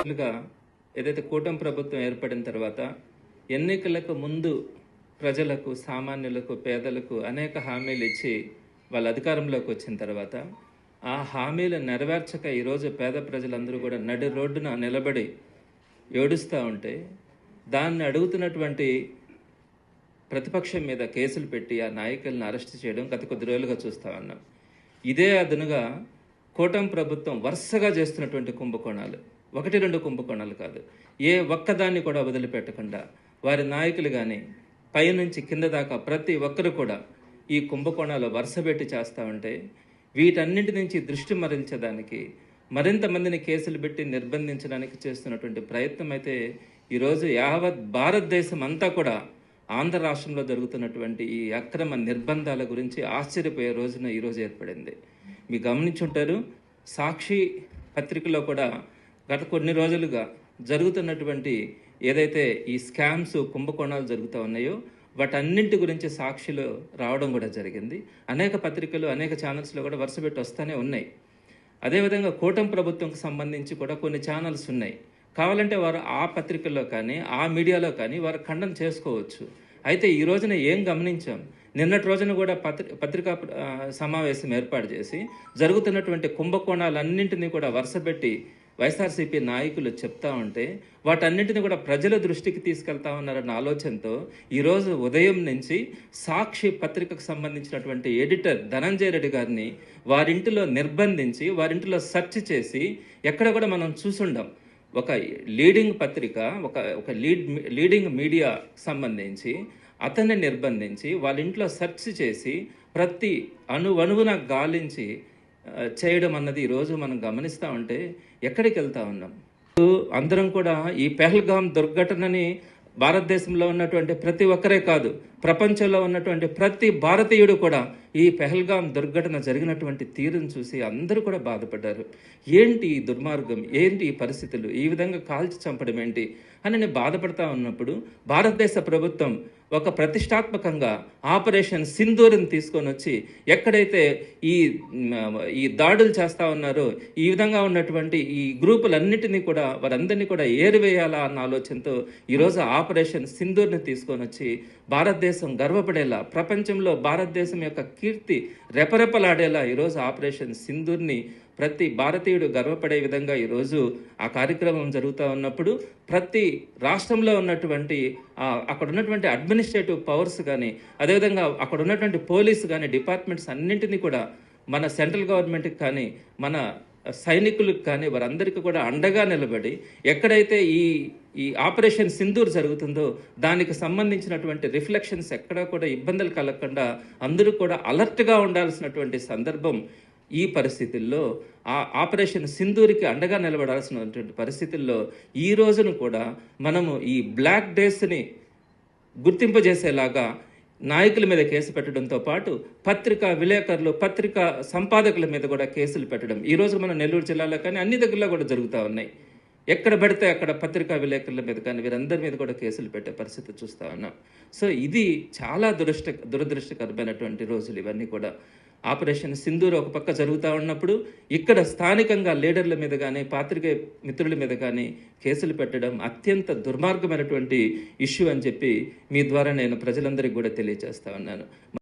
ఏదైతే కూటమి ప్రభుత్వం ఏర్పడిన తర్వాత ఎన్నికలకు ముందు ప్రజలకు, సామాన్యులకు, పేదలకు అనేక హామీలు ఇచ్చి వాళ్ళ అధికారంలోకి వచ్చిన తర్వాత ఆ హామీలు నెరవేర్చక ఈరోజు పేద ప్రజలందరూ కూడా నడి రోడ్డున నిలబడి ఏడుస్తూ ఉంటే దాన్ని అడుగుతున్నటువంటి ప్రతిపక్షం మీద కేసులు పెట్టి ఆ నాయకులను అరెస్ట్ చేయడం గత కొద్ది రోజులుగా చూస్తూ ఉన్నాం. ఇదే అదనుగా కూటమి ప్రభుత్వం వరుసగా చేస్తున్నటువంటి కుంభకోణాలు, 1-2 కుంభకోణాలు కాదు, ఏ ఒక్కదాన్ని కూడా వదిలిపెట్టకుండా వారి నాయకులు కానీ పైనుంచి కింద దాకా ప్రతి ఒక్కరు కూడా ఈ కుంభకోణాలు వరుసపెట్టి చేస్తూ ఉంటే వీటన్నింటి నుంచి దృష్టి మరల్చడానికి మరింత మందిని కేసులు పెట్టి నిర్బంధించడానికి చేస్తున్నటువంటి ప్రయత్నం అయితే ఈరోజు యావత్ భారతదేశం అంతా కూడా ఆంధ్ర రాష్ట్రంలో జరుగుతున్నటువంటి ఈ అక్రమ నిర్బంధాల గురించి ఆశ్చర్యపోయే రోజున ఈరోజు ఏర్పడింది. మీరు గమనించుంటారు, సాక్షి పత్రికలో కూడా గత కొన్ని రోజులుగా జరుగుతున్నటువంటి ఏదైతే ఈ స్కామ్స్, కుంభకోణాలు జరుగుతూ ఉన్నాయో వాటన్నింటి గురించి సాక్షిలో రావడం కూడా జరిగింది. అనేక పత్రికలు, అనేక ఛానల్స్లో కూడా వరుసపెట్టి వస్తూనే ఉన్నాయి. అదేవిధంగా కూటమి ప్రభుత్వంకి సంబంధించి కూడా కొన్ని ఛానల్స్ ఉన్నాయి. కావాలంటే వారు ఆ పత్రికల్లో కానీ ఆ మీడియాలో కానీ వారు ఖండన చేసుకోవచ్చు. అయితే ఈ రోజున ఏం గమనించాం, నిన్నటి రోజున కూడా పత్రికా సమావేశం ఏర్పాటు చేసి జరుగుతున్నటువంటి కుంభకోణాలన్నింటినీ కూడా వరుసపెట్టి వైఎస్ఆర్సీపీ నాయకులు చెప్తా ఉంటే వాటన్నింటినీ కూడా ప్రజల దృష్టికి తీసుకెళ్తా ఉన్నారన్న ఆలోచనతో ఈరోజు ఉదయం నుంచి సాక్షి పత్రికకు సంబంధించినటువంటి ఎడిటర్ ధనంజయ రెడ్డి గారిని వారింటిలో నిర్బంధించి వారింటిలో సెర్చ్ చేసి ఎక్కడ కూడా మనం చూసుండం. ఒక లీడింగ్ పత్రిక, ఒక లీడింగ్ మీడియా సంబంధించి అతన్ని నిర్బంధించి వాళ్ళ ఇంట్లో సెర్చ్ చేసి ప్రతి అణువణువున గాలించి చేయడం అన్నది ఈరోజు మనం గమనిస్తూ ఉంటే ఎక్కడికి వెళ్తా ఉన్నాం. అందరం కూడా ఈ పెహల్గాం దుర్ఘటనని భారతదేశంలో ఉన్నటువంటి ప్రతి ఒక్కరే కాదు, ప్రపంచంలో ఉన్నటువంటి ప్రతి భారతీయుడు కూడా ఈ పెహల్గాం దుర్ఘటన జరిగినటువంటి తీరును చూసి అందరూ కూడా బాధపడ్డారు. ఏంటి ఈ దుర్మార్గం, ఏంటి ఈ పరిస్థితులు, ఈ విధంగా కాల్చి చంపడం ఏంటి అని నేను బాధపడతా ఉన్నప్పుడు భారతదేశ ప్రభుత్వం ఒక ప్రతిష్టాత్మకంగా ఆపరేషన్ సింధూర్ని తీసుకొని వచ్చి ఎక్కడైతే ఈ దాడులు చేస్తూ ఉన్నారో ఈ విధంగా ఉన్నటువంటి ఈ గ్రూపులన్నిటినీ కూడా వారందరినీ కూడా ఏరివేయాలా అన్న ఆలోచనతో ఈరోజు ఆపరేషన్ సింధూర్ని తీసుకొని వచ్చి భారతదేశం గర్వపడేలా, ప్రపంచంలో భారతదేశం యొక్క కీర్తి రెపరెపలాడేలా ఈరోజు ఆపరేషన్ సింధూర్ని ప్రతి భారతీయుడు గర్వపడే విధంగా ఈరోజు ఆ కార్యక్రమం జరుగుతూ ఉన్నప్పుడు ప్రతి రాష్ట్రంలో ఉన్నటువంటి అక్కడ ఉన్నటువంటి అడ్మినిస్ట్రేటివ్ పవర్స్ కానీ, అదేవిధంగా అక్కడ ఉన్నటువంటి పోలీసు కానీ, డిపార్ట్మెంట్స్ అన్నింటినీ కూడా మన సెంట్రల్ గవర్నమెంట్కి కానీ మన సైనికులకు కానీ వారందరికీ కూడా అండగా నిలబడి ఎక్కడైతే ఈ ఆపరేషన్ సింధూర్ జరుగుతుందో దానికి సంబంధించినటువంటి రిఫ్లెక్షన్స్ ఎక్కడా కూడా ఇబ్బందులు కలగకుండా అందరూ కూడా అలర్ట్గా ఉండాల్సినటువంటి సందర్భం. ఈ పరిస్థితుల్లో ఆ ఆపరేషన్ సింధూర్కి అండగా నిలబడాల్సినటువంటి పరిస్థితుల్లో ఈ రోజును కూడా మనము ఈ బ్లాక్ డేస్ని గుర్తింపజేసేలాగా నాయకుల మీద కేసు పెట్టడంతో పాటు పత్రికా విలేకరులు, పత్రికా సంపాదకుల మీద కూడా కేసులు పెట్టడం ఈరోజు మన నెల్లూరు జిల్లాలో కానీ అన్ని దగ్గరలో కూడా జరుగుతూ ఉన్నాయి. ఎక్కడ పడితే అక్కడ పత్రికా విలేకరుల మీద కానీ వీరందరి మీద కూడా కేసులు పెట్టే పరిస్థితి చూస్తూ ఉన్నాం. సో ఇది చాలా దురదృష్టకరమైనటువంటి రోజులు ఇవన్నీ కూడా. ఆపరేషన్ సింధూర్ ఒక పక్క జరుగుతూ ఉన్నప్పుడు ఇక్కడ స్థానికంగా లీడర్ల మీద కానీ పాత్రికేయ మిత్రుల మీద కానీ కేసులు పెట్టడం అత్యంత దుర్మార్గమైనటువంటి ఇష్యూ అని చెప్పి మీ ద్వారా నేను ప్రజలందరికీ కూడా తెలియజేస్తా ఉన్నాను.